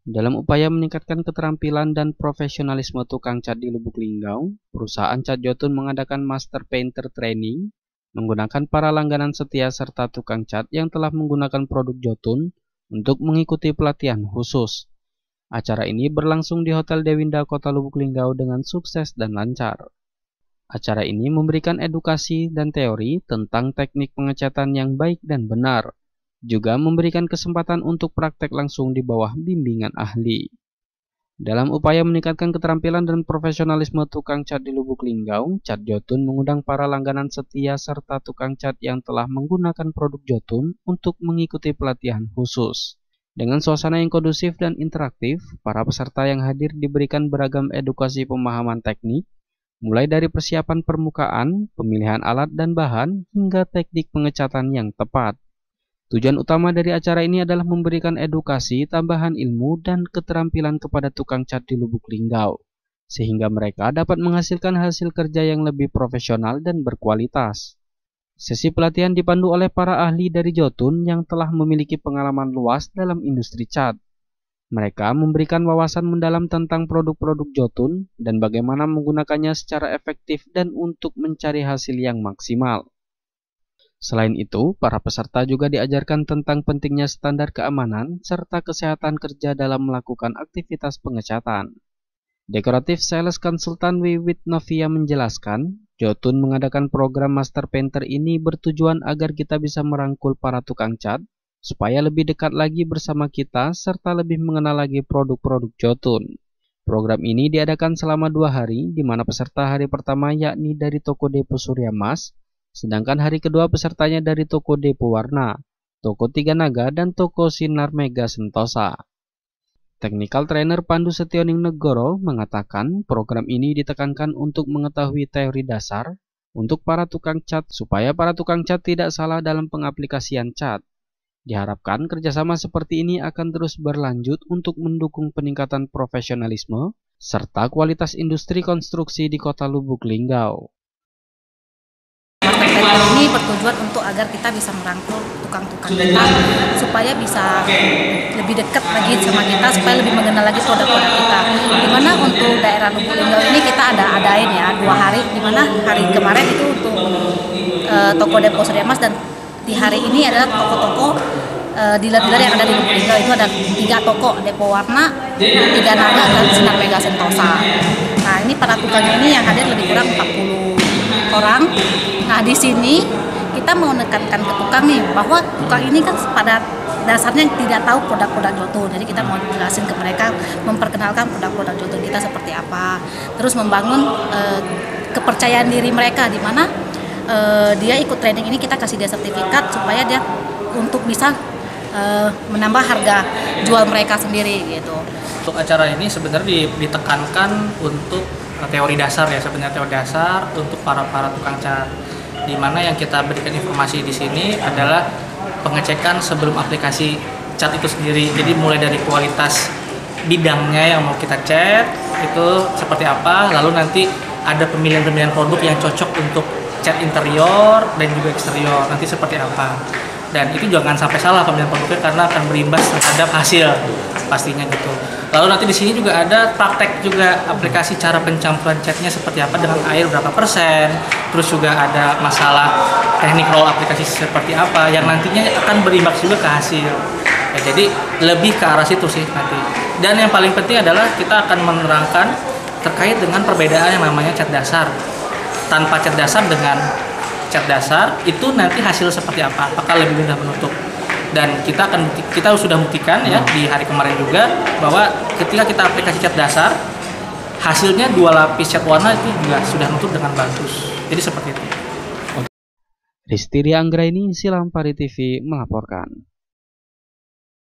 Dalam upaya meningkatkan keterampilan dan profesionalisme tukang cat di Lubuk Linggau, perusahaan Cat Jotun mengadakan Master Painter Training menggunakan para langganan setia serta tukang cat yang telah menggunakan produk Jotun untuk mengikuti pelatihan khusus. Acara ini berlangsung di Hotel Dewinda Kota Lubuk Linggau dengan sukses dan lancar. Acara ini memberikan edukasi dan teori tentang teknik pengecatan yang baik dan benar, juga memberikan kesempatan untuk praktek langsung di bawah bimbingan ahli. Dalam upaya meningkatkan keterampilan dan profesionalisme tukang cat di Lubuk Linggau, Cat Jotun mengundang para langganan setia serta tukang cat yang telah menggunakan produk Jotun untuk mengikuti pelatihan khusus. Dengan suasana yang kondusif dan interaktif, para peserta yang hadir diberikan beragam edukasi pemahaman teknik, mulai dari persiapan permukaan, pemilihan alat dan bahan, hingga teknik pengecatan yang tepat. Tujuan utama dari acara ini adalah memberikan edukasi, tambahan ilmu, dan keterampilan kepada tukang cat di Lubuk Linggau, sehingga mereka dapat menghasilkan hasil kerja yang lebih profesional dan berkualitas. Sesi pelatihan dipandu oleh para ahli dari Jotun yang telah memiliki pengalaman luas dalam industri cat. Mereka memberikan wawasan mendalam tentang produk-produk Jotun dan bagaimana menggunakannya secara efektif dan untuk mencari hasil yang maksimal. Selain itu, para peserta juga diajarkan tentang pentingnya standar keamanan serta kesehatan kerja dalam melakukan aktivitas pengecatan. Decorative Sales Consultant Wiwit Novia menjelaskan, Jotun mengadakan program Master Painter ini bertujuan agar kita bisa merangkul para tukang cat, supaya lebih dekat lagi bersama kita serta lebih mengenal lagi produk-produk Jotun. Program ini diadakan selama 2 hari, di mana peserta hari pertama yakni dari Toko Depo Surya Mas, sedangkan hari kedua pesertanya dari Toko Depo Warna, Toko Tiga Naga, dan Toko Sinar Mega Sentosa. Technical Trainer Pandu Setioning Negoro mengatakan program ini ditekankan untuk mengetahui teori dasar untuk para tukang cat supaya para tukang cat tidak salah dalam pengaplikasian cat. Diharapkan kerjasama seperti ini akan terus berlanjut untuk mendukung peningkatan profesionalisme serta kualitas industri konstruksi di Kota Lubuk Linggau. Ini bertujuan untuk agar kita bisa merangkul tukang-tukang kita supaya bisa lebih dekat lagi sama kita, supaya lebih mengenal lagi produk-produk kita. Dimana untuk daerah Lubuk Linggau ini kita adain ya 2 hari, dimana hari kemarin itu untuk Toko Depo Surya Mas, dan di hari ini adalah toko-toko dealer-dealer yang ada di Lubuk Linggau. Itu ada 3 toko, Depo Warna, Tiga Naga, dan Sinar Mega Sentosa. Nah, ini para tukangnya ini yang hadir lebih kurang 40 orang. Nah, di sini kita mau menekankan ke tukang nih, bahwa tukang ini kan pada dasarnya tidak tahu produk-produk Jotun. Jadi kita mau jelasin ke mereka, memperkenalkan produk-produk Jotun kita seperti apa. Terus membangun kepercayaan diri mereka, di mana dia ikut training ini kita kasih dia sertifikat supaya dia untuk bisa menambah harga jual mereka sendiri gitu. Untuk acara ini sebenarnya ditekankan untuk teori dasar ya, sebenarnya teori dasar untuk para tukang cat, di mana yang kita berikan informasi di sini adalah pengecekan sebelum aplikasi cat itu sendiri. Jadi mulai dari kualitas bidangnya yang mau kita cat itu seperti apa, lalu nanti ada pemilihan produk yang cocok untuk cat interior dan juga eksterior nanti seperti apa. Dan itu jangan sampai salah pemilihan produknya karena akan berimbas terhadap hasil pastinya gitu. Lalu nanti di sini juga ada praktek juga aplikasi cara pencampuran catnya seperti apa dengan air berapa persen. Terus juga ada masalah teknik roll aplikasi seperti apa yang nantinya akan berimbas juga ke hasil. Ya, jadi lebih ke arah situ sih nanti. Dan yang paling penting adalah kita akan menerangkan terkait dengan perbedaan yang namanya cat dasar. Tanpa cat dasar dengan cat dasar itu nanti hasil seperti apa, apakah lebih mudah menutup. Dan kita sudah buktikan ya di hari kemarin juga bahwa ketika kita aplikasi cat dasar, hasilnya 2 lapis cat warna itu juga sudah nutup dengan bagus. Jadi seperti itu. Rizty Anggraini, Silampari TV melaporkan.